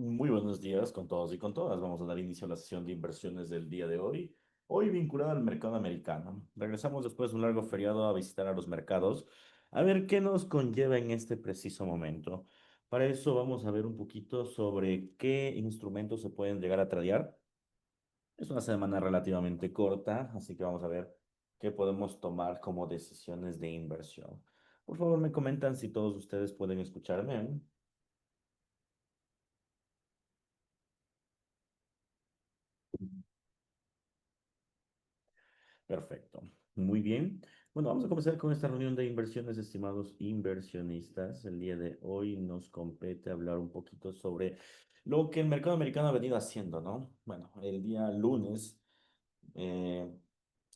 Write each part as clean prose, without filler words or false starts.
Muy buenos días con todos y con todas. Vamos a dar inicio a la sesión de inversiones del día de hoy. Hoy vinculada al mercado americano. Regresamos después de un largo feriado a visitar a los mercados, a ver qué nos conlleva en este preciso momento. Para eso vamos a ver un poquito sobre qué instrumentos se pueden llegar a tradear. Es una semana relativamente corta, así que vamos a ver qué podemos tomar como decisiones de inversión. Por favor, me comentan si todos ustedes pueden escucharme. Perfecto. Muy bien. Bueno, vamos a comenzar con esta reunión de inversiones, estimados inversionistas. El día de hoy nos compete hablar un poquito sobre lo que el mercado americano ha venido haciendo, ¿no? Bueno, el día lunes eh,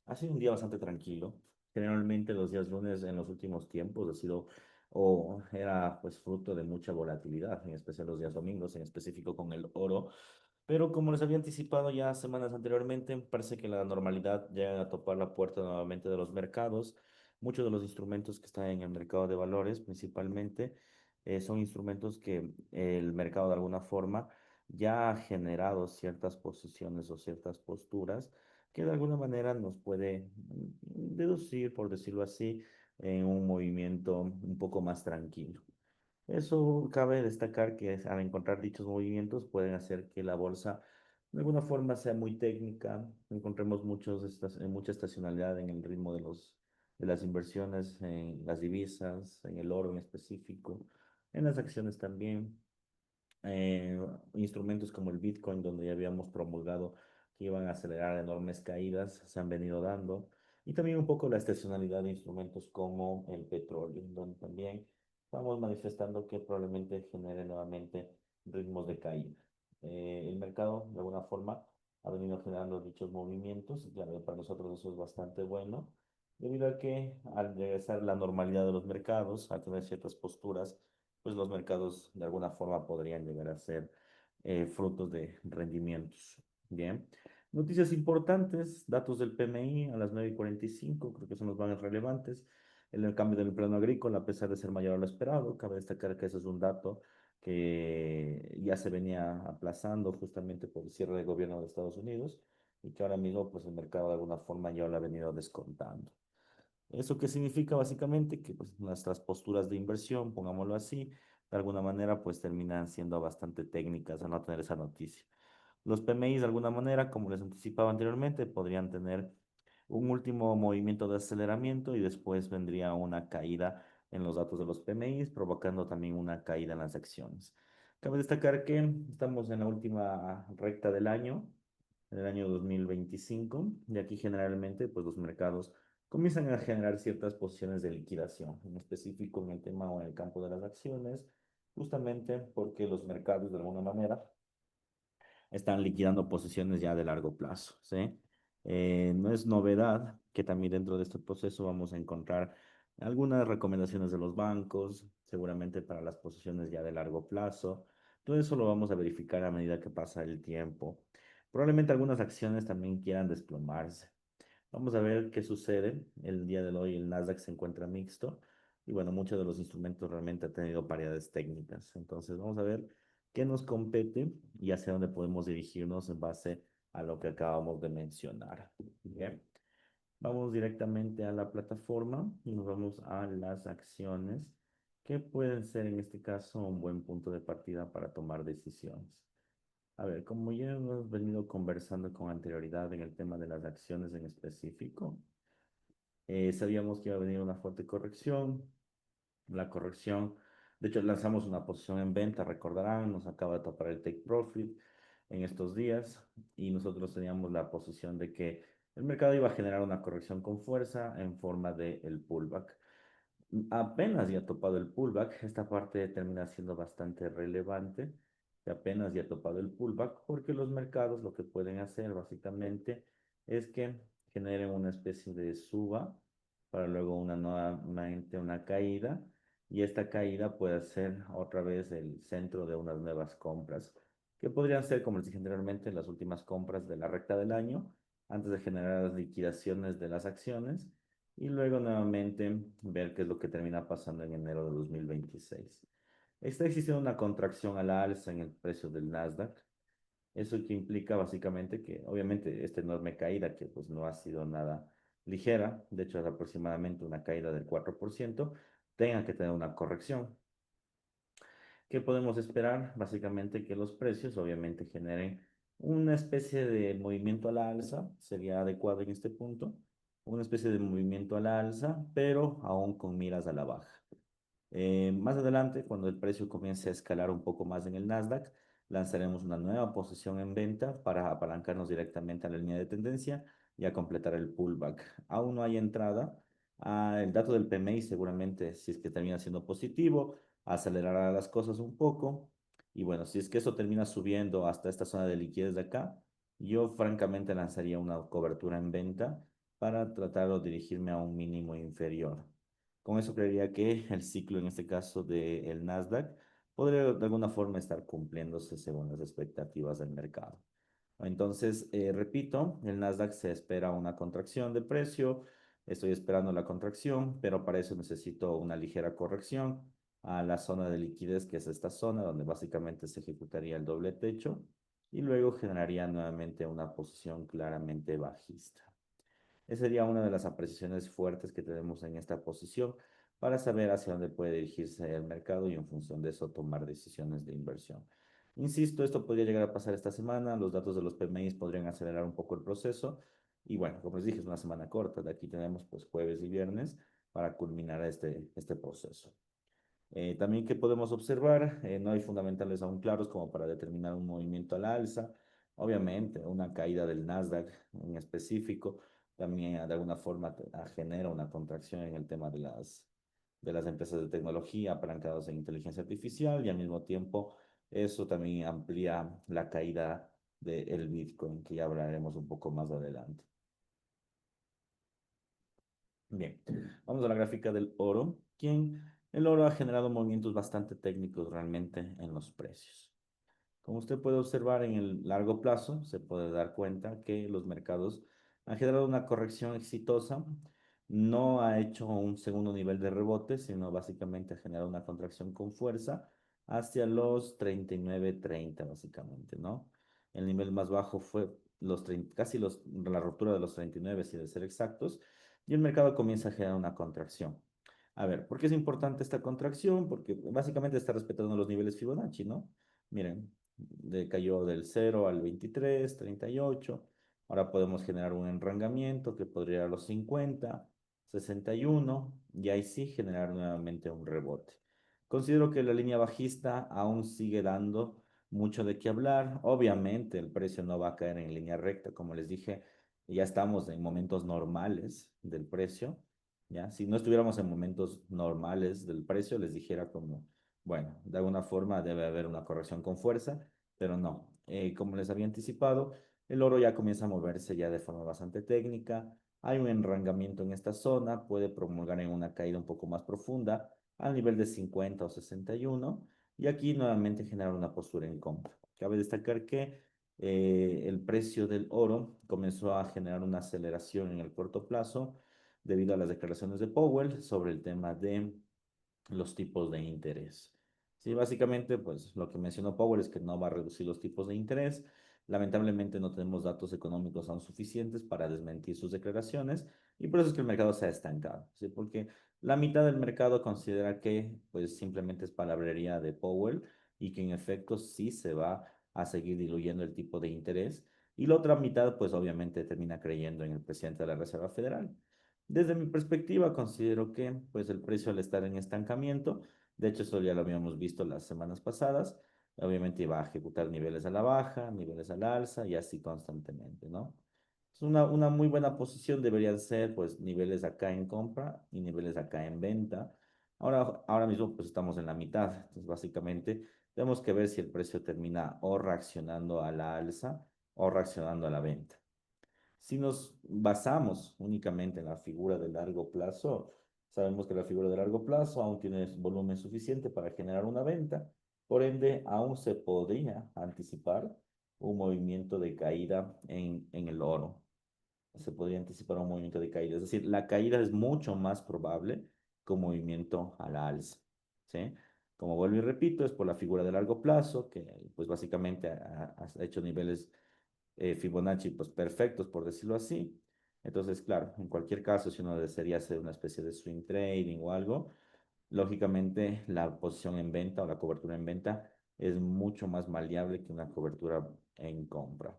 ha sido un día bastante tranquilo. Generalmente los días lunes en los últimos tiempos ha sido o era pues fruto de mucha volatilidad, en especial los días domingos, en específico con el oro. Pero como les había anticipado ya semanas anteriormente, parece que la normalidad llega a topar la puerta nuevamente de los mercados. Muchos de los instrumentos que están en el mercado de valores, principalmente, son instrumentos que el mercado de alguna forma ya ha generado ciertas posiciones o ciertas posturas que de alguna manera nos puede deducir, por decirlo así, en un movimiento un poco más tranquilo. Eso cabe destacar que al encontrar dichos movimientos pueden hacer que la bolsa de alguna forma sea muy técnica, encontremos mucha estacionalidad en el ritmo de las inversiones, en las divisas, en el oro en específico, en las acciones también eh, instrumentos como el Bitcoin, donde ya habíamos promulgado que iban a acelerar enormes caídas, se han venido dando, y también un poco la estacionalidad de instrumentos como el petróleo, donde también estamos manifestando que probablemente genere nuevamente ritmos de caída. El mercado, de alguna forma, ha venido generando dichos movimientos, y claro, para nosotros eso es bastante bueno, debido a que al regresar la normalidad de los mercados, al tener ciertas posturas, pues los mercados de alguna forma podrían llegar a ser frutos de rendimientos. Bien. Noticias importantes, datos del PMI a las 9:45, creo que son los más relevantes. El cambio del plano agrícola, a pesar de ser mayor a lo esperado, cabe destacar que ese es un dato que ya se venía aplazando justamente por el cierre del gobierno de Estados Unidos y que ahora mismo pues el mercado de alguna forma ya lo ha venido descontando. ¿Eso qué significa básicamente? Que pues, nuestras posturas de inversión, pongámoslo así, de alguna manera pues terminan siendo bastante técnicas al no tener esa noticia. Los PMIs de alguna manera, como les anticipaba anteriormente, podrían tener un último movimiento de aceleramiento y después vendría una caída en los datos de los PMIs, provocando también una caída en las acciones. Cabe destacar que estamos en la última recta del año, en el año 2025, y aquí generalmente pues los mercados comienzan a generar ciertas posiciones de liquidación, en específico en el tema o en el campo de las acciones, justamente porque los mercados de alguna manera están liquidando posiciones ya de largo plazo, ¿sí? No es novedad que también dentro de este proceso vamos a encontrar algunas recomendaciones de los bancos, seguramente para las posiciones ya de largo plazo. Todo eso lo vamos a verificar a medida que pasa el tiempo. Probablemente algunas acciones también quieran desplomarse. Vamos a ver qué sucede. El día de hoy el Nasdaq se encuentra mixto y bueno, muchos de los instrumentos realmente han tenido paridades técnicas. Entonces vamos a ver qué nos compete y hacia dónde podemos dirigirnos en base a lo que acabamos de mencionar. Bien, vamos directamente a la plataforma y nos vamos a las acciones que pueden ser en este caso un buen punto de partida para tomar decisiones. A ver, como ya hemos venido conversando con anterioridad en el tema de las acciones en específico, sabíamos que iba a venir una fuerte corrección. La corrección, de hecho, lanzamos una posición en venta, recordarán, nos acaba de topar el take profit en estos días y nosotros teníamos la posición de que el mercado iba a generar una corrección con fuerza en forma de el pullback. Apenas ya ha topado el pullback, esta parte termina siendo bastante relevante, que apenas ya ha topado el pullback, porque los mercados lo que pueden hacer básicamente es que generen una especie de suba para luego una nuevamente una caída, y esta caída puede ser otra vez el centro de unas nuevas compras, que podrían ser, como les dije anteriormente, las últimas compras de la recta del año, antes de generar las liquidaciones de las acciones y luego nuevamente ver qué es lo que termina pasando en enero de 2026. está existiendo una contracción a la alza en el precio del Nasdaq. Eso que implica básicamente que obviamente esta enorme caída, que pues no ha sido nada ligera, de hecho es aproximadamente una caída del 4%, tenga que tener una corrección. ¿Qué podemos esperar? Básicamente que los precios obviamente generen una especie de movimiento a la alza, sería adecuado en este punto, una especie de movimiento a la alza, pero aún con miras a la baja. Más adelante, cuando el precio comience a escalar un poco más en el Nasdaq, lanzaremos una nueva posición en venta para apalancarnos directamente a la línea de tendencia y a completar el pullback. Aún no hay entrada. El dato del PMI seguramente, si es que termina siendo positivo, acelerará las cosas un poco. Y bueno, si es que eso termina subiendo hasta esta zona de liquidez de acá, yo francamente lanzaría una cobertura en venta para tratar de dirigirme a un mínimo inferior. Con eso creería que el ciclo, en este caso del Nasdaq, podría de alguna forma estar cumpliéndose según las expectativas del mercado. Entonces, repito, el Nasdaq se espera una contracción del precio, estoy esperando la contracción, pero para eso necesito una ligera corrección a la zona de liquidez, que es esta zona donde básicamente se ejecutaría el doble techo y luego generaría nuevamente una posición claramente bajista. Esa sería una de las apreciaciones fuertes que tenemos en esta posición para saber hacia dónde puede dirigirse el mercado y en función de eso tomar decisiones de inversión. Insisto, esto podría llegar a pasar esta semana, los datos de los PMI podrían acelerar un poco el proceso y bueno, como les dije, es una semana corta, de aquí tenemos pues jueves y viernes para culminar este proceso. También que podemos observar, no hay fundamentales aún claros como para determinar un movimiento a la alza. Obviamente, una caída del Nasdaq en específico también de alguna forma genera una contracción en el tema de las empresas de tecnología apalancadas en inteligencia artificial y al mismo tiempo eso también amplía la caída del Bitcoin, que ya hablaremos un poco más adelante. Bien, vamos a la gráfica del oro. El oro ha generado movimientos bastante técnicos realmente en los precios. Como usted puede observar en el largo plazo, se puede dar cuenta que los mercados han generado una corrección exitosa. No ha hecho un segundo nivel de rebote, sino básicamente ha generado una contracción con fuerza hacia los 39.30, básicamente, ¿no? El nivel más bajo fue la ruptura de los 39, si de ser exactos, y el mercado comienza a generar una contracción. A ver, ¿por qué es importante esta contracción? Porque básicamente está respetando los niveles Fibonacci, ¿no? Miren, cayó del 0 al 23, 38. Ahora podemos generar un enrangamiento que podría ir a los 50, 61 y ahí sí generar nuevamente un rebote. Considero que la línea bajista aún sigue dando mucho de qué hablar. Obviamente el precio no va a caer en línea recta, como les dije, ya estamos en momentos normales del precio, ¿ya? Si no estuviéramos en momentos normales del precio, les dijera como, bueno, de alguna forma debe haber una corrección con fuerza, pero no. Como les había anticipado, el oro ya comienza a moverse ya de forma bastante técnica. Hay un enrangamiento en esta zona, puede promulgar en una caída un poco más profunda al nivel de 50 o 61 y aquí nuevamente generar una postura en compra. Cabe destacar que el precio del oro comenzó a generar una aceleración en el corto plazo debido a las declaraciones de Powell sobre el tema de los tipos de interés. Sí, básicamente, pues lo que mencionó Powell es que no va a reducir los tipos de interés. Lamentablemente no tenemos datos económicos aún suficientes para desmentir sus declaraciones y por eso es que el mercado se ha estancado, ¿sí? Porque la mitad del mercado considera que pues simplemente es palabrería de Powell y que en efecto sí se va a seguir diluyendo el tipo de interés y la otra mitad pues obviamente termina creyendo en el presidente de la Reserva Federal. Desde mi perspectiva, considero que pues el precio al estar en estancamiento, de hecho eso ya lo habíamos visto las semanas pasadas, obviamente iba a ejecutar niveles a la baja, niveles al alza y así constantemente, ¿no? Es una muy buena posición, deberían ser pues niveles acá en compra y niveles acá en venta. Ahora mismo pues estamos en la mitad, entonces básicamente tenemos que ver si el precio termina o reaccionando a la alza o reaccionando a la venta. Si nos basamos únicamente en la figura de largo plazo, sabemos que la figura de largo plazo aún tiene volumen suficiente para generar una venta, por ende aún se podría anticipar un movimiento de caída en el oro. Se podría anticipar un movimiento de caída, es decir, la caída es mucho más probable que un movimiento a la alza, ¿sí? Como vuelvo y repito, es por la figura de largo plazo, que pues básicamente ha hecho niveles Fibonacci pues perfectos, por decirlo así. Entonces, claro, en cualquier caso, si uno desearía hacer una especie de swing trading o algo, lógicamente la posición en venta o la cobertura en venta es mucho más maleable que una cobertura en compra.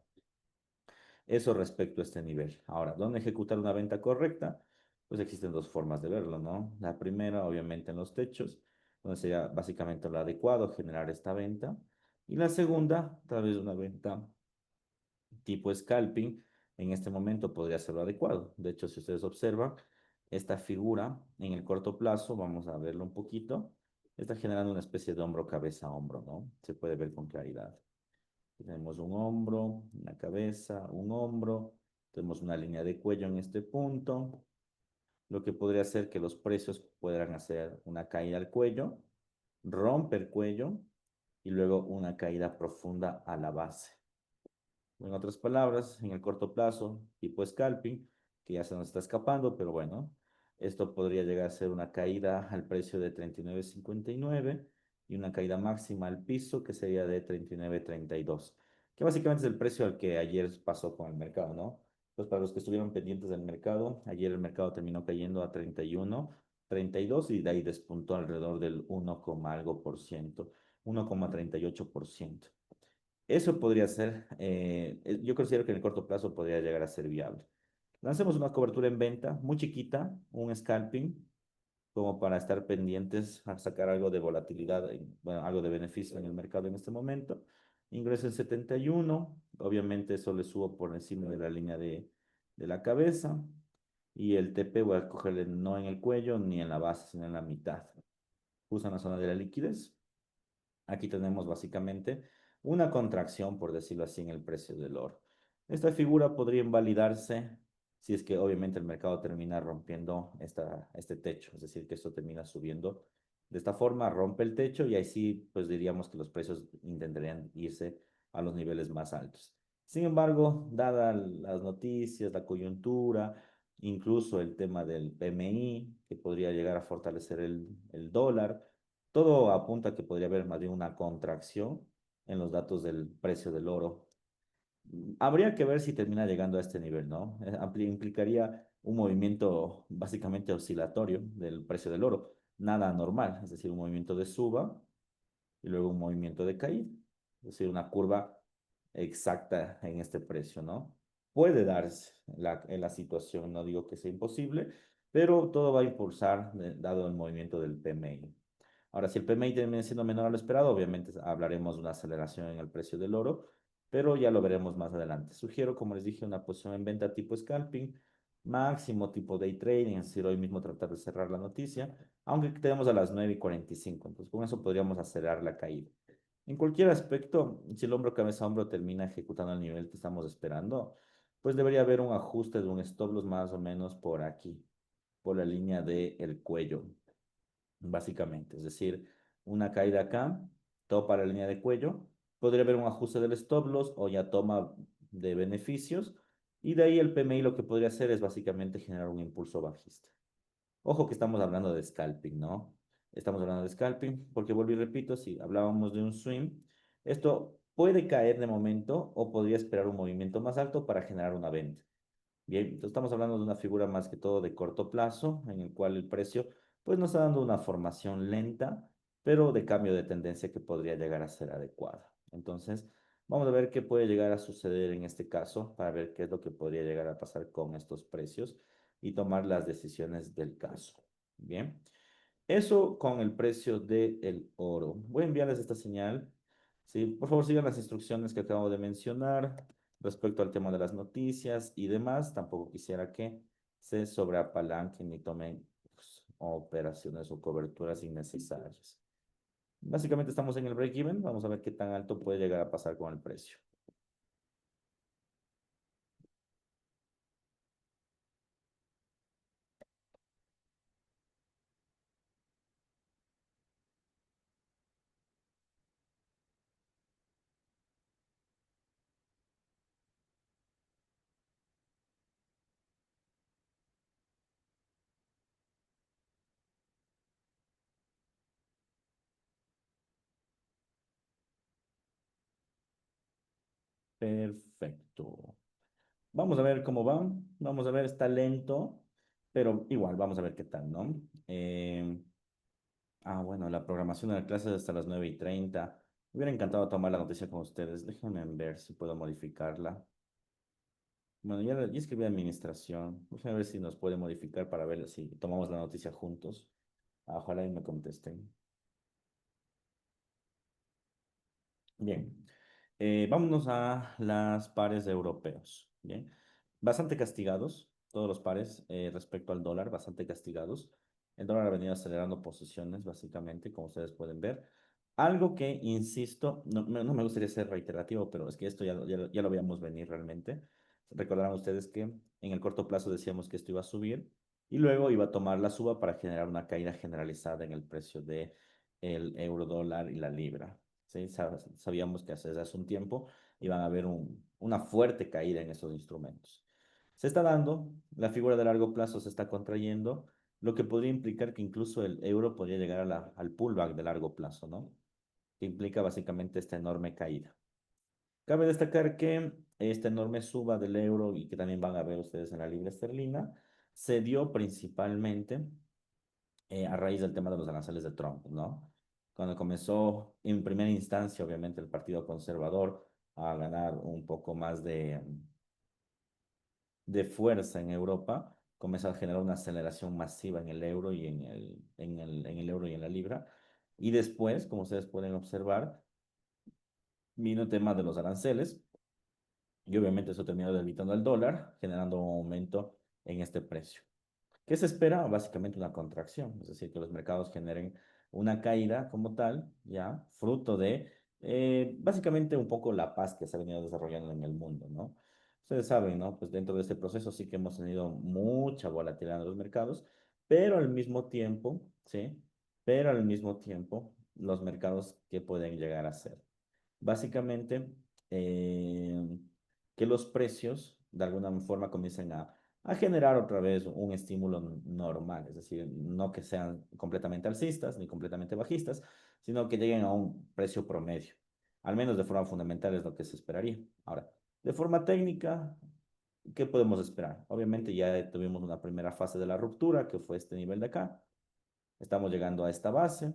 Eso respecto a este nivel. Ahora, ¿dónde ejecutar una venta correcta? Pues existen dos formas de verlo, ¿no? La primera, obviamente, en los techos, donde sería básicamente lo adecuado generar esta venta. Y la segunda, tal vez una venta tipo scalping, en este momento podría ser lo adecuado. De hecho, si ustedes observan, esta figura en el corto plazo, vamos a verlo un poquito, está generando una especie de hombro, cabeza, hombro, ¿no? Se puede ver con claridad. Tenemos un hombro, una cabeza, un hombro, tenemos una línea de cuello en este punto, lo que podría hacer que los precios puedan hacer una caída al cuello, romper el cuello y luego una caída profunda a la base. En otras palabras, en el corto plazo, tipo scalping, que ya se nos está escapando, pero bueno, esto podría llegar a ser una caída al precio de 39.59 y una caída máxima al piso que sería de 39.32, que básicamente es el precio al que ayer pasó con el mercado, ¿no? Pues para los que estuvieron pendientes del mercado, ayer el mercado terminó cayendo a 31.32 y de ahí despuntó alrededor del 1, algo por ciento, 1,38%. Eso podría ser, yo considero que en el corto plazo podría llegar a ser viable. Lancemos una cobertura en venta muy chiquita, un scalping, como para estar pendientes a sacar algo de volatilidad, bueno, algo de beneficio en el mercado en este momento. Ingreso en 71, obviamente eso le subo por encima de la línea de la cabeza. Y el TP voy a cogerle no en el cuello ni en la base, sino en la mitad. Usa la zona de la liquidez. Aquí tenemos básicamente una contracción, por decirlo así, en el precio del oro. Esta figura podría invalidarse si es que obviamente el mercado termina rompiendo este techo, es decir, que esto termina subiendo de esta forma, rompe el techo y ahí sí, pues diríamos que los precios intentarían irse a los niveles más altos. Sin embargo, dadas las noticias, la coyuntura, incluso el tema del PMI, que podría llegar a fortalecer el dólar, todo apunta a que podría haber más bien una contracción en los datos del precio del oro. Habría que ver si termina llegando a este nivel, ¿no? Implicaría un movimiento básicamente oscilatorio del precio del oro, nada normal, es decir, un movimiento de suba y luego un movimiento de caída, es decir, una curva exacta en este precio, ¿no? Puede darse en la situación, no digo que sea imposible, pero todo va a impulsar dado el movimiento del PMI. Ahora, si el PMI termina siendo menor a lo esperado, obviamente hablaremos de una aceleración en el precio del oro, pero ya lo veremos más adelante. Sugiero, como les dije, una posición en venta tipo scalping, máximo tipo day trading, es decir, hoy mismo tratar de cerrar la noticia, aunque tenemos a las 9:45, entonces con eso podríamos acelerar la caída. En cualquier aspecto, si el hombro cabeza hombro termina ejecutando el nivel que estamos esperando, pues debería haber un ajuste de un stop loss más o menos por aquí, por la línea del cuello básicamente. Es decir, una caída acá, topa la línea de cuello, podría haber un ajuste del stop loss o ya toma de beneficios, y de ahí el PMI lo que podría hacer es básicamente generar un impulso bajista. Ojo que estamos hablando de scalping, ¿no? Estamos hablando de scalping porque vuelvo y repito, si hablábamos de un swing, esto puede caer de momento o podría esperar un movimiento más alto para generar una venta. Bien, entonces estamos hablando de una figura más que todo de corto plazo, en el cual el precio pues nos está dando una formación lenta, pero de cambio de tendencia que podría llegar a ser adecuada. Entonces, vamos a ver qué puede llegar a suceder en este caso para ver qué es lo que podría llegar a pasar con estos precios y tomar las decisiones del caso. Bien, eso con el precio del oro. Voy a enviarles esta señal. Sí, por favor, sigan las instrucciones que acabo de mencionar respecto al tema de las noticias y demás. Tampoco quisiera que se sobreapalanquen ni tomen pues, operaciones o coberturas innecesarias. Básicamente estamos en el break-even. Vamos a ver qué tan alto puede llegar a pasar con el precio. Perfecto. Vamos a ver cómo va. Vamos a ver, está lento, pero igual, vamos a ver qué tal, ¿no? Bueno, la programación de la clase es hasta las 9:30. Me hubiera encantado tomar la noticia con ustedes. Déjenme ver si puedo modificarla. Bueno, ya escribí a administración. Déjenme ver si nos puede modificar para ver si tomamos la noticia juntos. Ojalá y me contesten. Bien. Vámonos a las pares europeos. Bien. Bastante castigados, todos los pares respecto al dólar, bastante castigados. El dólar ha venido acelerando posiciones, básicamente, como ustedes pueden ver. Algo que, insisto, no me gustaría ser reiterativo, pero es que esto ya lo veíamos venir realmente. Recordarán ustedes que en el corto plazo decíamos que esto iba a subir y luego iba a tomar la suba para generar una caída generalizada en el precio de el euro dólar y la libra. ¿Sí? Sabíamos que hace un tiempo iban a haber una fuerte caída en esos instrumentos. Se está dando, la figura de largo plazo se está contrayendo, lo que podría implicar que incluso el euro podría llegar al pullback de largo plazo, ¿no? Que implica básicamente esta enorme caída. Cabe destacar que esta enorme suba del euro y que también van a ver ustedes en la libra esterlina, se dio principalmente a raíz del tema de los aranceles de Trump, ¿no? Cuando comenzó en primera instancia, obviamente, el Partido Conservador a ganar un poco más de fuerza en Europa, comenzó a generar una aceleración masiva en el euro y en el euro y en la libra. Y después, como ustedes pueden observar, vino el tema de los aranceles y obviamente eso terminó debilitando al dólar, generando un aumento en este precio. ¿Qué se espera? Básicamente una contracción, es decir, que los mercados generen una caída como tal, ya, fruto de básicamente un poco la paz que se ha venido desarrollando en el mundo, ¿no? Ustedes saben, ¿no? Pues dentro de este proceso sí que hemos tenido mucha volatilidad en los mercados, pero al mismo tiempo, ¿sí? Pero al mismo tiempo, los mercados, ¿qué pueden llegar a ser? Básicamente, eh, que los precios de alguna forma comiencen a generar otra vez un estímulo normal, es decir, no que sean completamente alcistas ni completamente bajistas, sino que lleguen a un precio promedio. Al menos de forma fundamental es lo que se esperaría. Ahora, de forma técnica, ¿qué podemos esperar? Obviamente ya tuvimos una primera fase de la ruptura, que fue este nivel de acá. Estamos llegando a esta base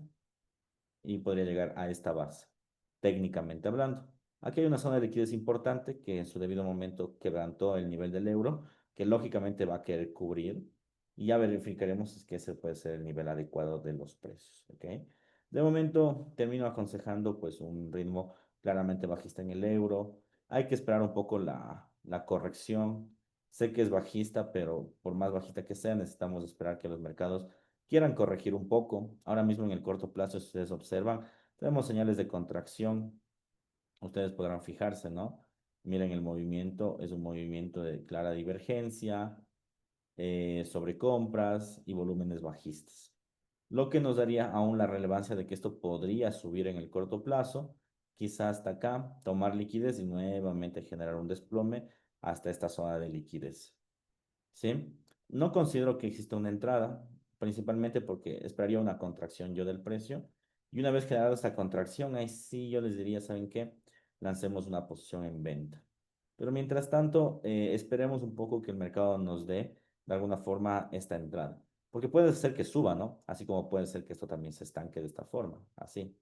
y podría llegar a esta base, técnicamente hablando. Aquí hay una zona de liquidez importante que en su debido momento quebrantó el nivel del euro, que lógicamente va a querer cubrir y ya verificaremos si es que ese puede ser el nivel adecuado de los precios, ¿ok? De momento termino aconsejando pues un ritmo claramente bajista en el euro. Hay que esperar un poco la corrección. Sé que es bajista, pero por más bajista que sea, necesitamos esperar que los mercados quieran corregir un poco. Ahora mismo en el corto plazo, si ustedes observan, tenemos señales de contracción. Ustedes podrán fijarse, ¿no? Miren el movimiento, es un movimiento de clara divergencia sobre compras y volúmenes bajistas. Lo que nos daría aún la relevancia de que esto podría subir en el corto plazo, quizá hasta acá, tomar liquidez y nuevamente generar un desplome hasta esta zona de liquidez. ¿Sí? No considero que exista una entrada, principalmente porque esperaría una contracción yo del precio. Y una vez generada esta contracción, ahí sí yo les diría, ¿saben qué? Lancemos una posición en venta. Pero mientras tanto, esperemos un poco que el mercado nos dé de alguna forma esta entrada. Porque puede ser que suba, ¿no? Así como puede ser que esto también se estanque de esta forma, así.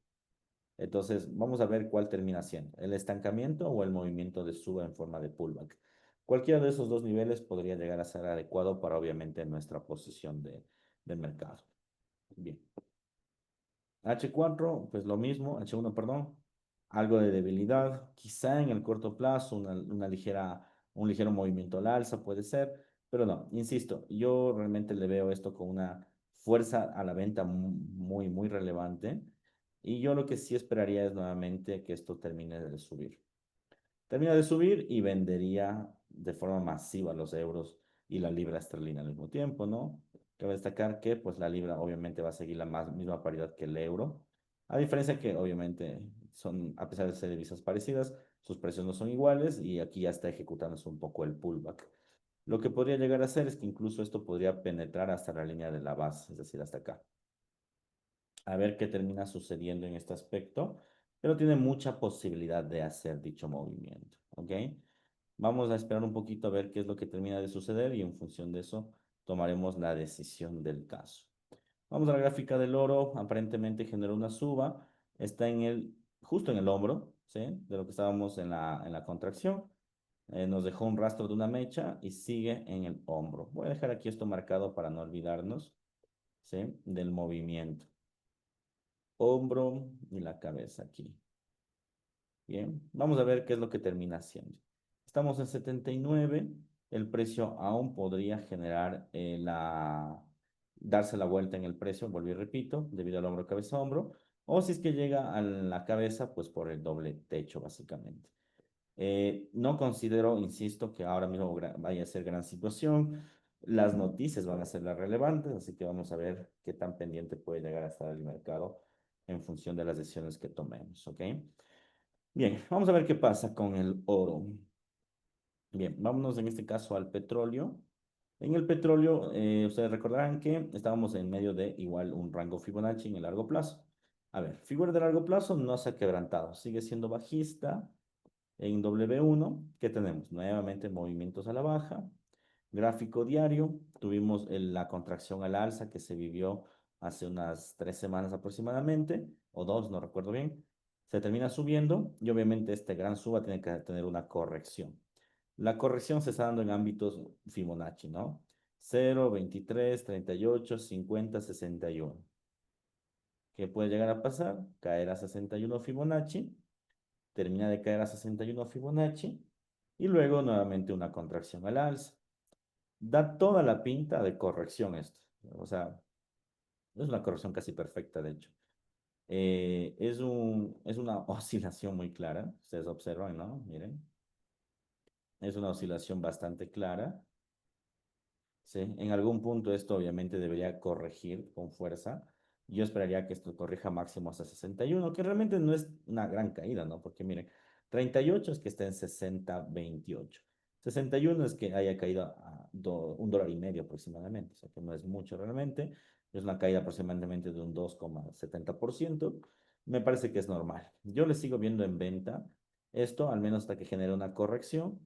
Entonces, vamos a ver cuál termina siendo, el estancamiento o el movimiento de suba en forma de pullback. Cualquiera de esos dos niveles podría llegar a ser adecuado para obviamente nuestra posición del mercado. Bien. H4, pues lo mismo, H1, perdón, algo de debilidad, quizá en el corto plazo un ligero movimiento al alza puede ser, pero no, insisto, yo realmente le veo esto con una fuerza a la venta muy, muy relevante y yo lo que sí esperaría es nuevamente que esto termine de subir. Termina de subir y vendería de forma masiva los euros y la libra esterlina al mismo tiempo, ¿no? Cabe destacar que pues la libra obviamente va a seguir la misma paridad que el euro, a diferencia que obviamente son, a pesar de ser divisas parecidas, sus precios no son iguales y aquí ya está ejecutándose un poco el pullback. Lo que podría llegar a hacer es que incluso esto podría penetrar hasta la línea de la base, es decir, hasta acá. A ver qué termina sucediendo en este aspecto, pero tiene mucha posibilidad de hacer dicho movimiento. ¿ok? Vamos a esperar un poquito a ver qué es lo que termina de suceder y en función de eso tomaremos la decisión del caso. Vamos a la gráfica del oro, aparentemente generó una suba, está justo en el hombro, ¿sí? De lo que estábamos en la contracción. Nos dejó un rastro de una mecha y sigue en el hombro. Voy a dejar aquí esto marcado para no olvidarnos, ¿sí? Del movimiento. Hombro y la cabeza aquí. Bien, vamos a ver qué es lo que termina haciendo. Estamos en 79, el precio aún podría generar darse la vuelta en el precio, vuelvo y repito, debido al hombro, cabeza, hombro, o si es que llega a la cabeza, pues por el doble techo, básicamente. No considero, insisto, que ahora mismo vaya a ser gran situación. Las noticias van a ser las relevantes, así que vamos a ver qué tan pendiente puede llegar a estar el mercado en función de las decisiones que tomemos, ¿ok? Bien, vamos a ver qué pasa con el oro. Bien, vámonos en este caso al petróleo. En el petróleo, ustedes recordarán que estábamos en medio de igual un rango Fibonacci en el largo plazo. A ver, figura de largo plazo no se ha quebrantado, sigue siendo bajista. En W1, ¿qué tenemos? Nuevamente movimientos a la baja. Gráfico diario, tuvimos la contracción a la alza que se vivió hace unas 3 semanas aproximadamente, o dos, no recuerdo bien. Se termina subiendo y obviamente este gran suba tiene que tener una corrección. La corrección se está dando en ámbitos Fibonacci, ¿no? 0, 23, 38, 50, 61. ¿Qué puede llegar a pasar? Caer a 61 Fibonacci, termina de caer a 61 Fibonacci y luego nuevamente una contracción al alza. Da toda la pinta de corrección esto. O sea, es una corrección casi perfecta, de hecho. Es una oscilación muy clara. Ustedes observan, ¿no? Miren. Es una oscilación bastante clara. ¿Sí? En algún punto esto obviamente debería corregir con fuerza. Yo esperaría que esto corrija máximo hasta 61, que realmente no es una gran caída, ¿no? Porque miren, 38 es que está en 60,28. 61 es que haya caído a $1.50 aproximadamente, o sea que no es mucho realmente. Es una caída aproximadamente de un 2,70%. Me parece que es normal. Yo le sigo viendo en venta esto, al menos hasta que genere una corrección.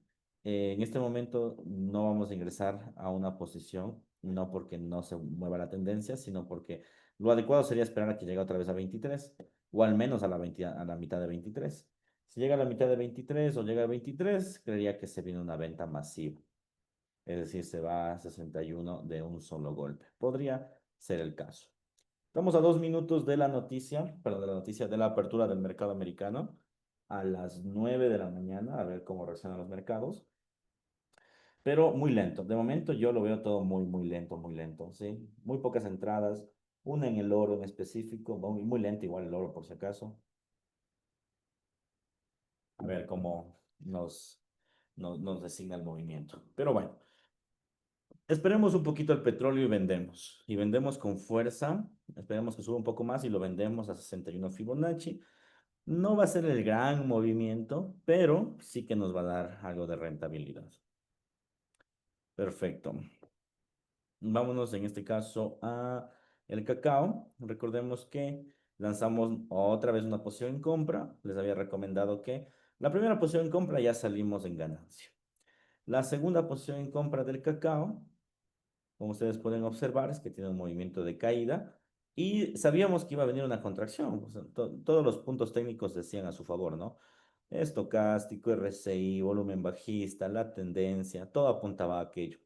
En este momento no vamos a ingresar a una posición, no porque no se mueva la tendencia, sino porque lo adecuado sería esperar a que llegue otra vez a 23, o al menos a la mitad de 23. Si llega a la mitad de 23 o llega a 23, creería que se viene una venta masiva. Es decir, se va a 61 de un solo golpe. Podría ser el caso. Estamos a 2 minutos de la noticia, perdón, de la noticia de la apertura del mercado americano a las 9 de la mañana, a ver cómo reaccionan los mercados, pero muy lento. De momento yo lo veo todo muy, muy lento, ¿sí? Muy pocas entradas, una en el oro en específico, muy, muy lento igual el oro por si acaso. A ver cómo nos designa el movimiento. Pero bueno, esperemos un poquito el petróleo y vendemos. Y vendemos con fuerza. Esperemos que suba un poco más y lo vendemos a 61 Fibonacci. No va a ser el gran movimiento, pero sí que nos va a dar algo de rentabilidad. Perfecto. Vámonos en este caso a el cacao. Recordemos que lanzamos otra vez una posición en compra. Les había recomendado que la primera posición en compra ya salimos en ganancia. La segunda posición en compra del cacao, como ustedes pueden observar, es que tiene un movimiento de caída y sabíamos que iba a venir una contracción. O sea, todos los puntos técnicos decían a su favor, ¿no? Estocástico, RSI, volumen bajista, la tendencia, todo apuntaba a aquello.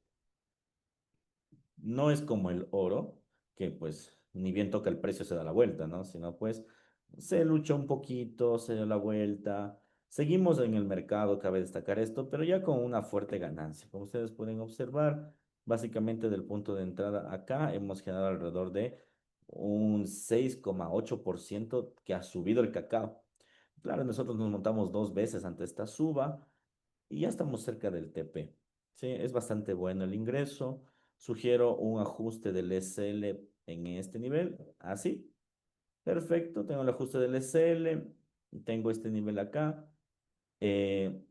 No es como el oro, que pues ni bien toca el precio se da la vuelta, ¿no? Sino pues se lucha un poquito, se dio la vuelta. Seguimos en el mercado, cabe destacar esto, pero ya con una fuerte ganancia. Como ustedes pueden observar, básicamente del punto de entrada acá hemos generado alrededor de un 6,8% que ha subido el cacao. Claro, nosotros nos montamos 2 veces ante esta suba y ya estamos cerca del TP. Sí, es bastante bueno el ingreso. Sugiero un ajuste del SL en este nivel. Así. Perfecto. Tengo el ajuste del SL. Tengo este nivel acá. Eh,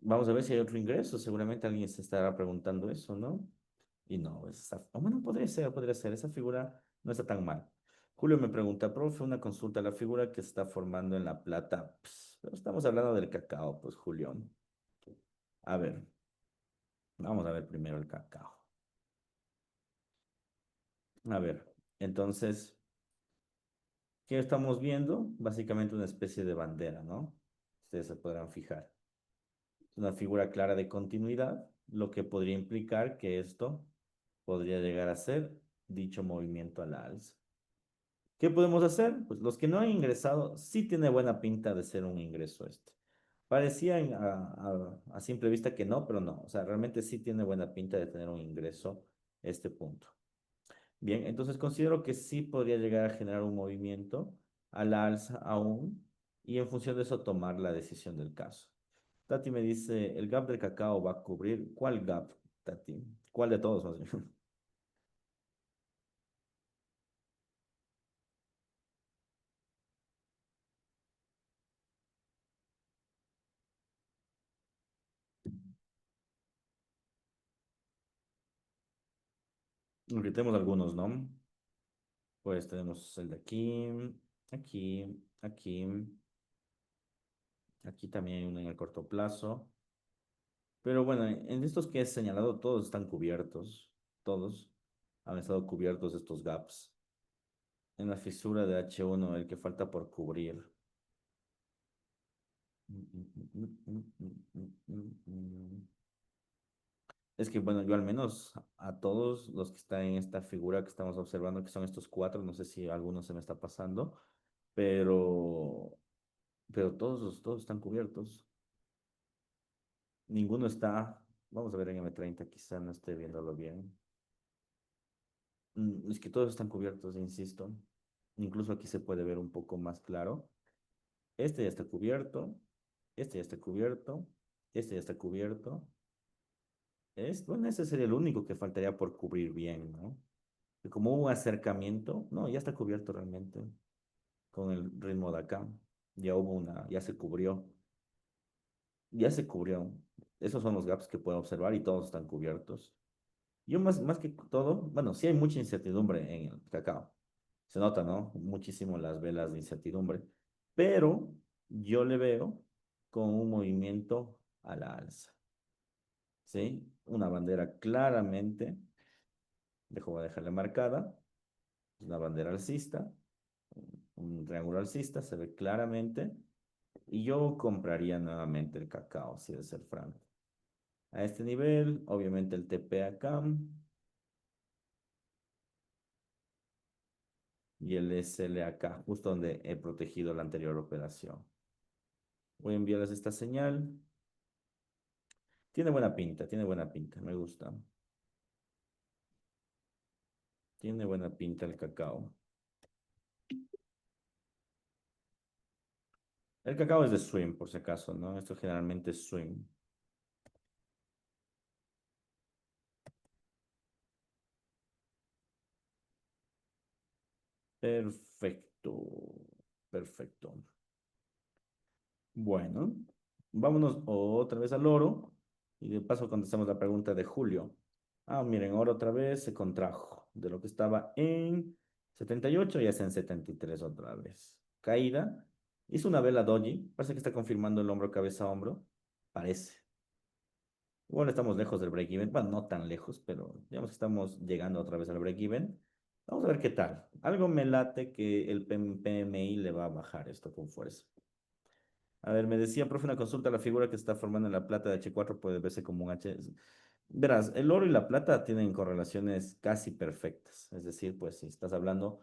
Vamos a ver si hay otro ingreso. Seguramente alguien se estará preguntando eso, ¿no? Y no, bueno, podría ser, podría ser. Esa figura no está tan mal. Julio me pregunta, profe, una consulta. La figura que se está formando en la plata. Pero estamos hablando del cacao, pues, Julio. A ver, vamos a ver primero el cacao. A ver, entonces, ¿qué estamos viendo? Básicamente una especie de bandera, ¿no? Ustedes se podrán fijar. Es una figura clara de continuidad, lo que podría implicar que esto podría llegar a ser dicho movimiento a la alza. ¿Qué podemos hacer? Pues los que no han ingresado, sí tiene buena pinta de ser un ingreso este. Parecía a simple vista que no, pero no. O sea, realmente sí tiene buena pinta de tener un ingreso este punto. Bien, entonces considero que sí podría llegar a generar un movimiento a la alza aún y en función de eso tomar la decisión del caso. Tati me dice, el gap del cacao va a cubrir. ¿Cuál gap, Tati? ¿Cuál de todos más bien? Porque tenemos algunos, ¿no? Pues tenemos el de aquí, aquí, aquí, aquí también hay uno en el corto plazo. Pero bueno, en estos que he señalado, todos están cubiertos. Todos han estado cubiertos estos gaps. En la fisura de H1 el que falta por cubrir. Es que, bueno, yo al menos a todos los que están en esta figura que estamos observando, que son estos cuatro, no sé si alguno se me está pasando, pero, pero todos están cubiertos. Ninguno está, vamos a ver en M30, quizá no esté viéndolo bien. Es que todos están cubiertos, insisto. Incluso aquí se puede ver un poco más claro. Este ya está cubierto, este ya está cubierto, este ya está cubierto. Bueno, ese sería el único que faltaría por cubrir bien, ¿no? Y como hubo un acercamiento, no, ya está cubierto realmente con el ritmo de acá. Ya se cubrió, ya se cubrió. Esos son los gaps que puedo observar y todos están cubiertos. Yo más que todo, bueno, sí hay mucha incertidumbre en el cacao. Se nota, ¿no? Muchísimo las velas de incertidumbre. Pero yo le veo con un movimiento a la alza, ¿sí? Una bandera claramente, voy a dejarle marcada, una bandera alcista, un triángulo alcista, se ve claramente. Y yo compraría nuevamente el cacao, si de ser franco. A este nivel, obviamente el TP acá y el SL acá, justo donde he protegido la anterior operación. Voy a enviarles esta señal. Tiene buena pinta, me gusta. Tiene buena pinta el cacao. El cacao es de swing, por si acaso, ¿no? Esto generalmente es swing. Perfecto. Perfecto. Bueno, vámonos otra vez al oro. Y de paso contestamos la pregunta de Julio. Ah, miren, oro otra vez se contrajo. De lo que estaba en 78 ya está en 73 otra vez. Caída. Hizo una vela doji. Parece que está confirmando el hombro, cabeza, hombro. Parece. Bueno, estamos lejos del break-even. Bueno, no tan lejos, pero digamos que estamos llegando otra vez al break-even. Vamos a ver qué tal. Algo me late que el PMI le va a bajar esto con fuerza. A ver, me decía, profe, una consulta, la figura que se está formando en la plata de H4 puede verse como un H. Verás, el oro y la plata tienen correlaciones casi perfectas. Es decir, pues si estás hablando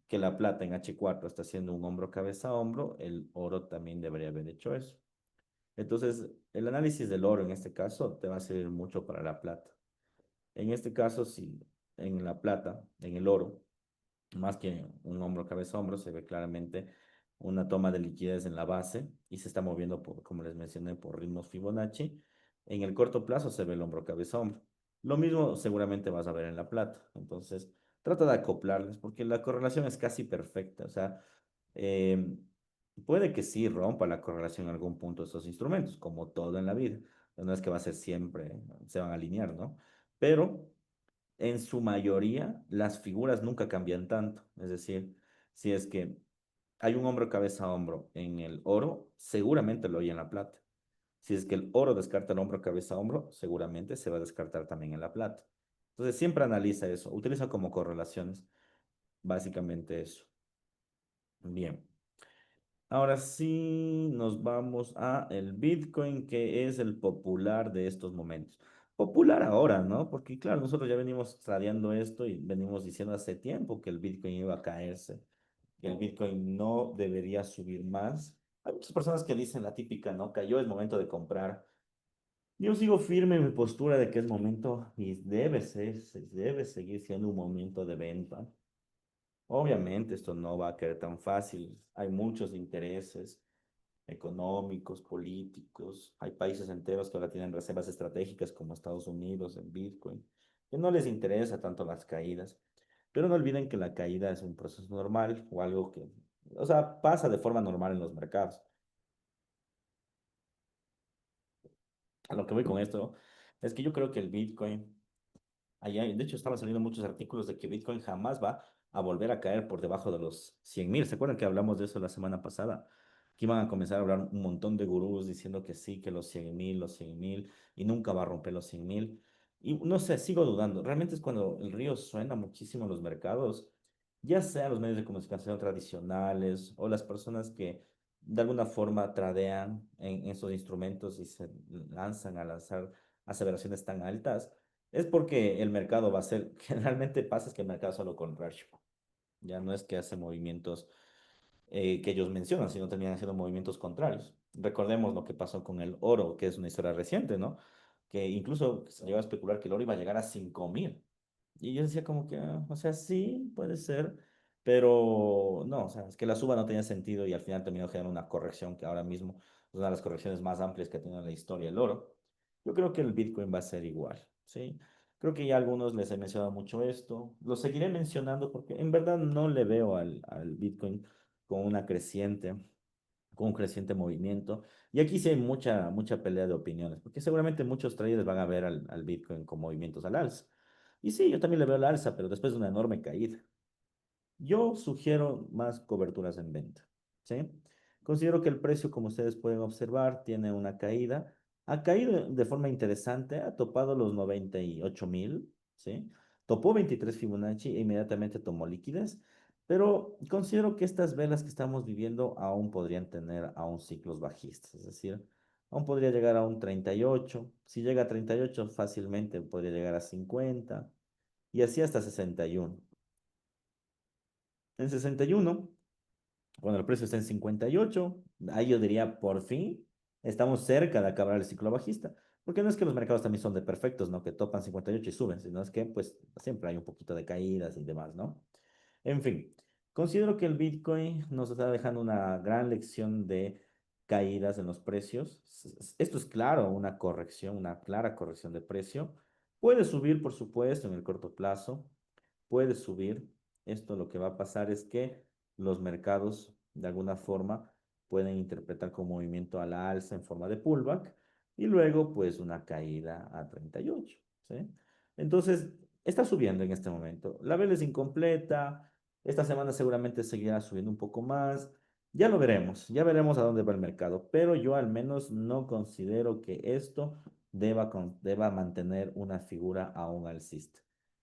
que la plata en H4 está haciendo un hombro cabeza a hombro, el oro también debería haber hecho eso. Entonces, el análisis del oro en este caso te va a servir mucho para la plata. En este caso, si en la plata, en el oro, más que un hombro, cabeza, hombro, se ve claramente una toma de liquidez en la base y se está moviendo, como les mencioné, por ritmos Fibonacci. En el corto plazo se ve el hombro, cabeza, hombro. Lo mismo seguramente vas a ver en la plata. Entonces, trata de acoplarles porque la correlación es casi perfecta. O sea, eh, puede que sí rompa la correlación en algún punto de estos instrumentos, como todo en la vida. No es que va a ser siempre, se van a alinear, ¿no? Pero en su mayoría, las figuras nunca cambian tanto. Es decir, si es que hay un hombro cabeza a hombro en el oro, seguramente lo hay en la plata. Si es que el oro descarta el hombro, cabeza, hombro, seguramente se va a descartar también en la plata. Entonces siempre analiza eso, utiliza como correlaciones, básicamente eso. Bien. Ahora sí nos vamos a el Bitcoin, que es el popular de estos momentos. Popular ahora, ¿no? Porque claro, nosotros ya venimos tradeando esto y venimos diciendo hace tiempo que el Bitcoin iba a caerse, que el Bitcoin no debería subir más. Hay muchas personas que dicen la típica, ¿no? Cayó, es momento de comprar. Yo sigo firme en mi postura de que es momento y debe ser, debe seguir siendo un momento de venta. Obviamente esto no va a caer tan fácil. Hay muchos intereses económicos, políticos. Hay países enteros que ahora tienen reservas estratégicas como Estados Unidos en Bitcoin, que no les interesa tanto las caídas. Pero no olviden que la caída es un proceso normal o algo que, o sea, pasa de forma normal en los mercados. A lo que voy con esto es que yo creo que el Bitcoin de hecho, estaban saliendo muchos artículos de que Bitcoin jamás va a volver a caer por debajo de los 100.000. ¿Se acuerdan que hablamos de eso la semana pasada? Que iban a comenzar a hablar un montón de gurús diciendo que sí, que los 100.000, y nunca va a romper los 100.000. Y no sé, sigo dudando. Realmente es cuando el río suena muchísimo en los mercados, ya sea los medios de comunicación tradicionales o las personas que de alguna forma tradean en esos instrumentos y se lanzan a lanzar aseveraciones tan altas es porque el mercado va a ser, generalmente pasa es que el mercado es lo contrario. Ya no es que hace movimientos que ellos mencionan, sino terminan haciendo movimientos contrarios. Recordemos lo que pasó con el oro, que es una historia reciente, ¿no? Que incluso se llegó a especular que el oro iba a llegar a 5.000. Y yo decía como que, o sea, sí, puede ser, pero no, o sea, es que la suba no tenía sentido y al final terminó generando una corrección que ahora mismo es una de las correcciones más amplias que ha tenido en la historia el oro. Yo creo que el Bitcoin va a ser igual, ¿sí? Creo que ya a algunos les he mencionado mucho esto. Lo seguiré mencionando porque en verdad no le veo al Bitcoin con una creciente, con un creciente movimiento. Y aquí sí hay mucha pelea de opiniones, porque seguramente muchos traders van a ver al Bitcoin con movimientos al alza. Y sí, yo también le veo al alza, pero después de una enorme caída. Yo sugiero más coberturas en venta, ¿sí? Considero que el precio, como ustedes pueden observar, tiene una caída. Ha caído de forma interesante, ha topado los 98.000, ¿sí? Topó 23 Fibonacci e inmediatamente tomó liquidez. Pero considero que estas velas que estamos viviendo aún podrían tener aún ciclos bajistas, es decir, aún podría llegar a un 38. Si llega a 38, fácilmente podría llegar a 50 y así hasta 61. En 61, cuando el precio está en 58, ahí yo diría, por fin, estamos cerca de acabar el ciclo bajista. Porque no es que los mercados también son de perfectos, ¿no? Que topan 58 y suben, sino es que, pues, siempre hay un poquito de caídas y demás, ¿no? En fin, considero que el Bitcoin nos está dejando una gran lección de caídas en los precios. Esto es claro, una corrección, una clara corrección de precio. Puede subir, por supuesto, en el corto plazo, puede subir. Esto lo que va a pasar es que los mercados, de alguna forma, pueden interpretar como movimiento a la alza en forma de pullback y luego, pues, una caída a 38, ¿sí? Entonces, está subiendo en este momento. La vela es incompleta. Esta semana seguramente seguirá subiendo un poco más. Ya veremos a dónde va el mercado, pero yo al menos no considero que esto deba mantener una figura aún alcista.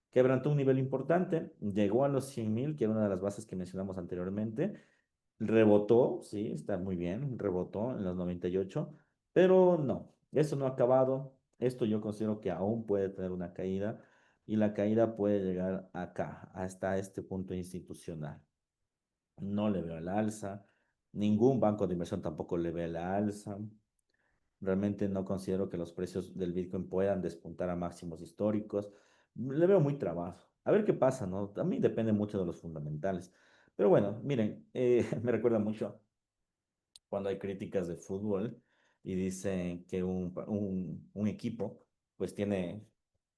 Quebrantó un nivel importante, llegó a los 100.000, que era una de las bases que mencionamos anteriormente, rebotó, sí, está muy bien, rebotó en los 98, pero no, eso no ha acabado, esto yo considero que aún puede tener una caída y la caída puede llegar acá, hasta este punto institucional. No le veo al alza, ningún banco de inversión tampoco le ve la alza. Realmente no considero que los precios del Bitcoin puedan despuntar a máximos históricos. Le veo muy trabado. A ver qué pasa, ¿no? A mí depende mucho de los fundamentales. Pero bueno, miren, me recuerda mucho cuando hay críticas de fútbol y dicen que un equipo pues tiene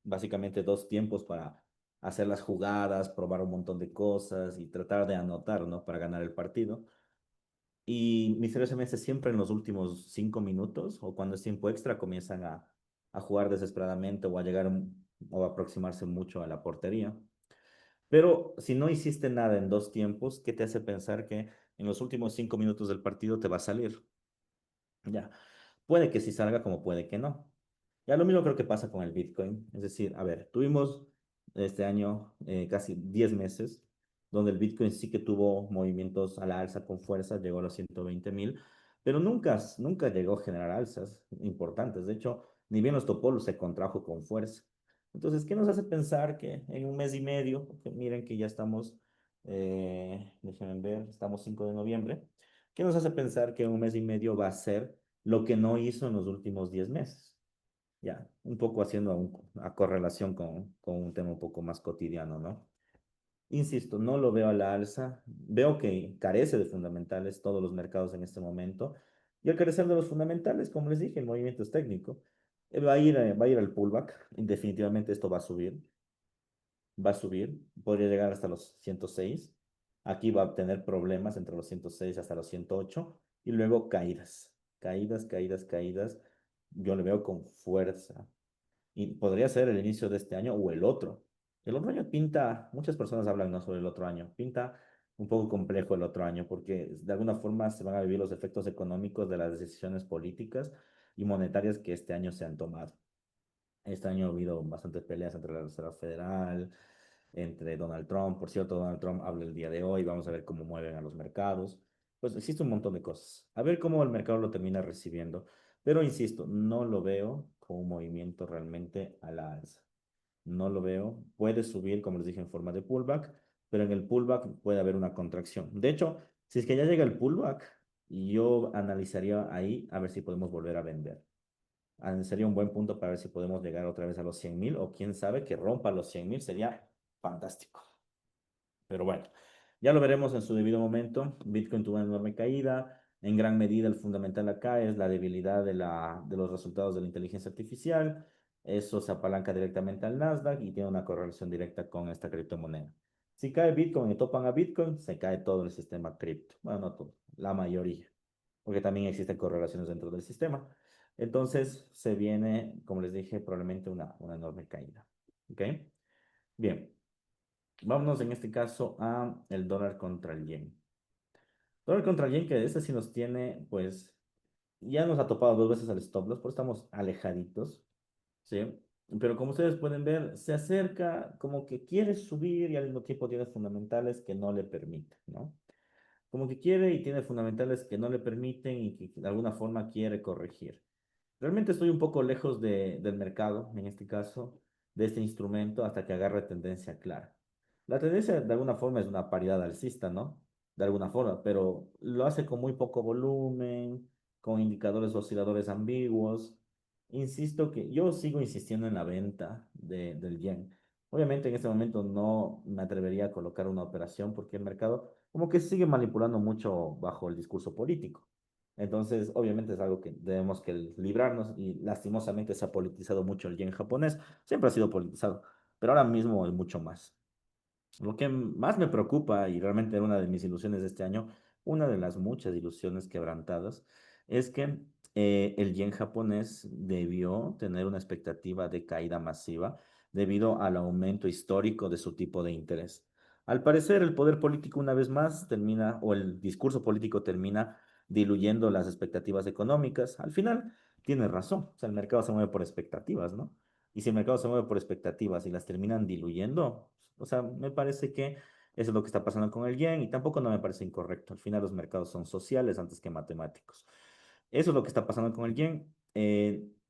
básicamente dos tiempos para hacer las jugadas, probar un montón de cosas y tratar de anotar, ¿no? Para ganar el partido. Y misteriosamente siempre en los últimos 5 minutos o cuando es tiempo extra comienzan a jugar desesperadamente o a llegar o a aproximarse mucho a la portería. Pero si no hiciste nada en dos tiempos, ¿qué te hace pensar que en los últimos 5 minutos del partido te va a salir? Ya. Puede que sí salga como puede que no. Ya lo mismo creo que pasa con el Bitcoin. Es decir, a ver, tuvimos este año casi 10 meses donde el Bitcoin sí que tuvo movimientos a la alza con fuerza, llegó a los 120.000, pero nunca llegó a generar alzas importantes. De hecho, ni bien los topó, se contrajo con fuerza. Entonces, ¿qué nos hace pensar que en un mes y medio, porque miren que ya estamos, déjenme ver, estamos 5 de noviembre, ¿qué nos hace pensar que en un mes y medio va a ser lo que no hizo en los últimos 10 meses? Ya, un poco haciendo a correlación con un tema un poco más cotidiano, ¿no? Insisto, no lo veo a la alza, veo que carece de fundamentales todos los mercados en este momento, y al carecer de los fundamentales, como les dije, el movimiento es técnico, va a ir al pullback, y definitivamente esto va a subir, podría llegar hasta los 106, aquí va a tener problemas entre los 106 hasta los 108, y luego caídas, yo le veo con fuerza, y podría ser el inicio de este año o el otro. El otro año pinta, muchas personas hablan no sobre el otro año, pinta un poco complejo el otro año porque de alguna forma se van a vivir los efectos económicos de las decisiones políticas y monetarias que este año se han tomado. Este año ha habido bastantes peleas entre la Reserva Federal, entre Donald Trump. Por cierto, Donald Trump habla el día de hoy. Vamos a ver cómo mueven a los mercados. Pues existe un montón de cosas. A ver cómo el mercado lo termina recibiendo. Pero insisto, no lo veo como un movimiento realmente a la alza. No lo veo. Puede subir, como les dije, en forma de pullback, pero en el pullback puede haber una contracción. De hecho, si es que ya llega el pullback, yo analizaría ahí a ver si podemos volver a vender. Sería un buen punto para ver si podemos llegar otra vez a los 100.000 o quién sabe que rompa los 100.000, sería fantástico. Pero bueno, ya lo veremos en su debido momento. Bitcoin tuvo una enorme caída. En gran medida el fundamental acá es la debilidad de los resultados de la inteligencia artificial. Eso se apalanca directamente al Nasdaq y tiene una correlación directa con esta criptomoneda. Si cae Bitcoin y topan a Bitcoin, se cae todo el sistema cripto. Bueno, no todo, la mayoría, porque también existen correlaciones dentro del sistema. Entonces se viene, como les dije, probablemente una enorme caída. ¿Ok? Bien, vámonos en este caso a el dólar contra el yen. Dólar contra el yen, que este sí nos tiene, pues, ya nos ha topado dos veces al stop loss, pues estamos alejaditos, ¿sí? Pero como ustedes pueden ver, se acerca como que quiere subir y al mismo tiempo tiene fundamentales que no le permiten, ¿no? Como que quiere y tiene fundamentales que no le permiten y que de alguna forma quiere corregir. Realmente estoy un poco lejos del mercado, en este caso, de este instrumento, hasta que agarre tendencia clara. La tendencia de alguna forma es una paridad alcista, ¿no? De alguna forma, pero lo hace con muy poco volumen, con indicadores osciladores ambiguos. Insisto que yo sigo insistiendo en la venta del yen. Obviamente en este momento no me atrevería a colocar una operación porque el mercado como que sigue manipulando mucho bajo el discurso político. Entonces, obviamente es algo que debemos que librarnos y lastimosamente se ha politizado mucho el yen japonés. Siempre ha sido politizado, pero ahora mismo es mucho más. Lo que más me preocupa, y realmente era una de mis ilusiones de este año, una de las muchas ilusiones quebrantadas, es que el yen japonés debió tener una expectativa de caída masiva debido al aumento histórico de su tipo de interés. Al parecer, el poder político una vez más termina, o el discurso político termina diluyendo las expectativas económicas. Al final, tiene razón, o sea, el mercado se mueve por expectativas, ¿no? Y si el mercado se mueve por expectativas y las terminan diluyendo, o sea, me parece que eso es lo que está pasando con el yen y tampoco no me parece incorrecto. Al final los mercados son sociales antes que matemáticos. Eso es lo que está pasando con el yen.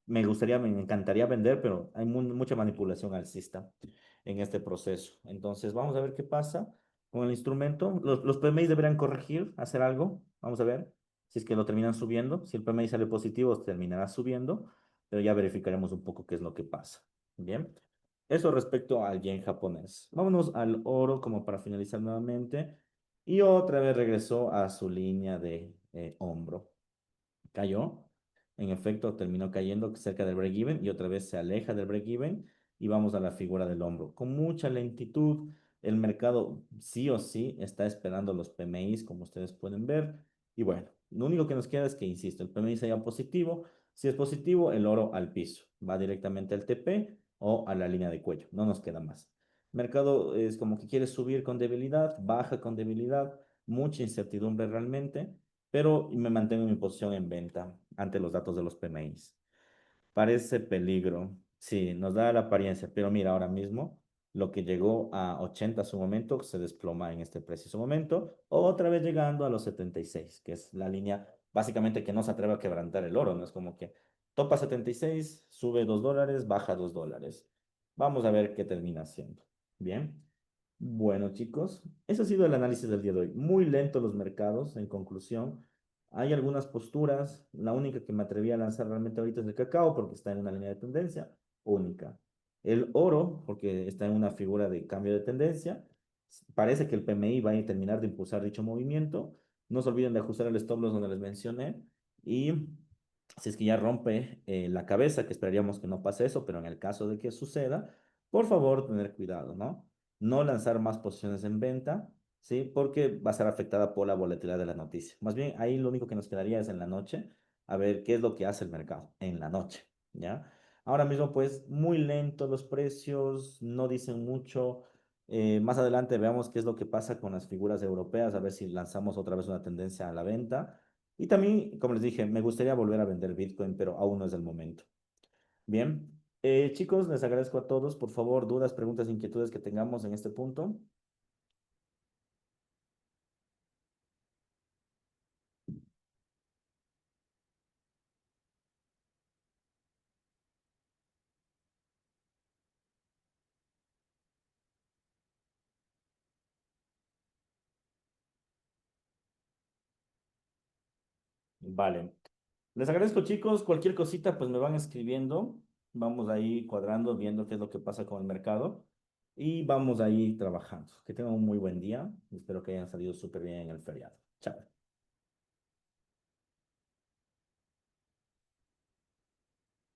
Me encantaría vender, pero hay mucha manipulación alcista en este proceso. Entonces, vamos a ver qué pasa con el instrumento. Los PMI deberían corregir, hacer algo. Vamos a ver si es que lo terminan subiendo. Si el PMI sale positivo, terminará subiendo, pero ya verificaremos un poco qué es lo que pasa. Bien. Eso respecto al yen japonés. Vámonos al oro como para finalizar nuevamente. Y otra vez regresó a su línea de hombro. Cayó, en efecto, terminó cayendo cerca del break-even y otra vez se aleja del break-even y vamos a la figura del hombro. Con mucha lentitud, el mercado sí o sí está esperando los PMIs, como ustedes pueden ver. Y bueno, lo único que nos queda es que, insisto, el PMI sea positivo. Si es positivo, el oro al piso, va directamente al TP o a la línea de cuello, no nos queda más. Mercado es como que quiere subir con debilidad, baja con debilidad, mucha incertidumbre realmente pero me mantengo en mi posición en venta ante los datos de los PMIs. Parece peligro, sí, nos da la apariencia, pero mira, ahora mismo lo que llegó a 80 a su momento se desploma en este preciso momento, otra vez llegando a los 76, que es la línea básicamente que no se atreve a quebrantar el oro, no es como que topa 76, sube $2, baja $2. Vamos a ver qué termina haciendo. Bien. Bueno, chicos, ese ha sido el análisis del día de hoy. Muy lento los mercados, en conclusión. Hay algunas posturas. La única que me atreví a lanzar realmente ahorita es el cacao, porque está en una línea de tendencia única. El oro, porque está en una figura de cambio de tendencia. Parece que el PMI va a terminar de impulsar dicho movimiento. No se olviden de ajustar el stop loss donde les mencioné. Y si es que ya rompe la cabeza, que esperaríamos que no pase eso, pero en el caso de que suceda, por favor, tener cuidado, ¿no? No lanzar más posiciones en venta, ¿sí? Porque va a ser afectada por la volatilidad de la noticia. Más bien, ahí lo único que nos quedaría es en la noche, a ver qué es lo que hace el mercado en la noche, ¿ya? Ahora mismo, pues, muy lento los precios, no dicen mucho. Más adelante veamos qué es lo que pasa con las figuras europeas, a ver si lanzamos otra vez una tendencia a la venta. Y también, como les dije, me gustaría volver a vender Bitcoin, pero aún no es el momento. Bien, chicos, les agradezco a todos. Por favor, dudas, preguntas, inquietudes que tengamos en este punto. Vale. Les agradezco, chicos. Cualquier cosita, pues me van escribiendo. Vamos ahí cuadrando, viendo qué es lo que pasa con el mercado. Y vamos ahí trabajando. Que tengan un muy buen día. Espero que hayan salido súper bien en el feriado. Chao.